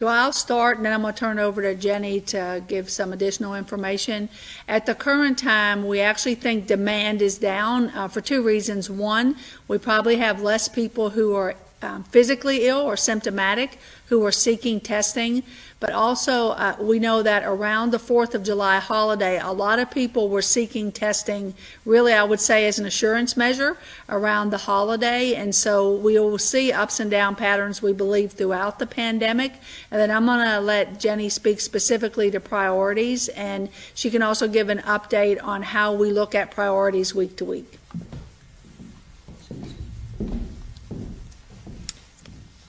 So I'll start, and then I'm going to turn it over to Jenny to give some additional information. At the current time, we actually think demand is down for two reasons. One, we probably have less people who are physically ill or symptomatic who are seeking testing, but also we know that around the 4th of July holiday, a lot of people were seeking testing, really I would say as an assurance measure around the holiday, and so we will see ups and down patterns, we believe, throughout the pandemic. And then I'm going to let Jenny speak specifically to priorities, and she can also give an update on how we look at priorities week to week.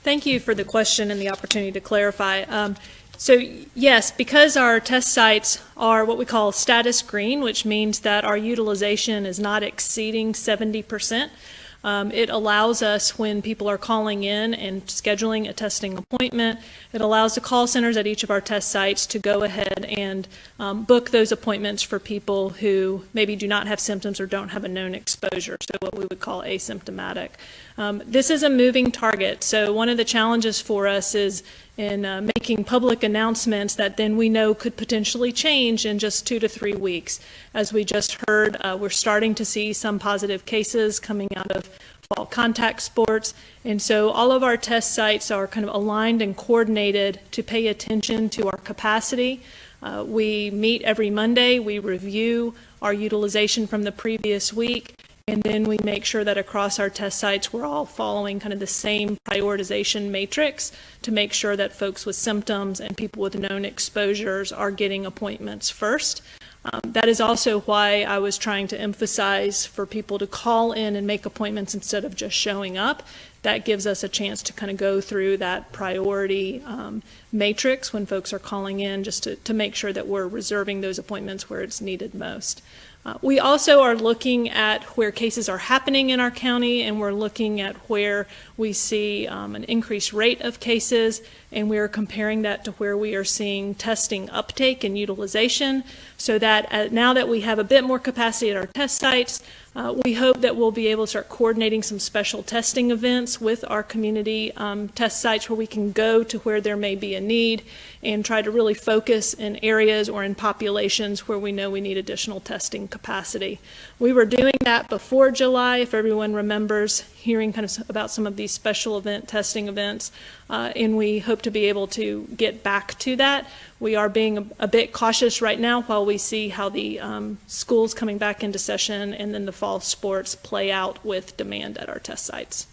Thank you for the question and the opportunity to clarify. So yes, because our test sites are what we call status green, which means that our utilization is not exceeding 70%. It allows us, when people are calling in and scheduling a testing appointment, it allows the call centers at each of our test sites to go ahead and book those appointments for people who maybe do not have symptoms or don't have a known exposure, so what we would call asymptomatic. This is a moving target, so one of the challenges for us is in making public announcements that then we know could potentially change in just 2 to 3 weeks. As we just heard, we're starting to see some positive cases coming out of fall contact sports, and so all of our test sites are kind of aligned and coordinated to pay attention to our capacity. We meet every Monday, we review our utilization from the previous week, and then we make sure that across our test sites we're all following kind of the same prioritization matrix to make sure that folks with symptoms and people with known exposures are getting appointments first. That is also why I was trying to emphasize for people to call in and make appointments instead of just showing up. That gives us a chance to kind of go through that priority matrix when folks are calling in, just to make sure that we're reserving those appointments where it's needed most. We also are looking at where cases are happening in our county, and we're looking at where we see an increased rate of cases, and we're comparing that to where we are seeing testing uptake and utilization, so that now that we have a bit more capacity at our test sites, we hope that we'll be able to start coordinating some special testing events with our community test sites where we can go to where there may be a need and try to really focus in areas or in populations where we know we need additional testing capacity. We were doing that before July, if everyone remembers hearing kind of about some of these special event testing events, and we hope to be able to get back to that. We are being a bit cautious right now while we see how the schools coming back into session and then the fall sports play out with demand at our test sites.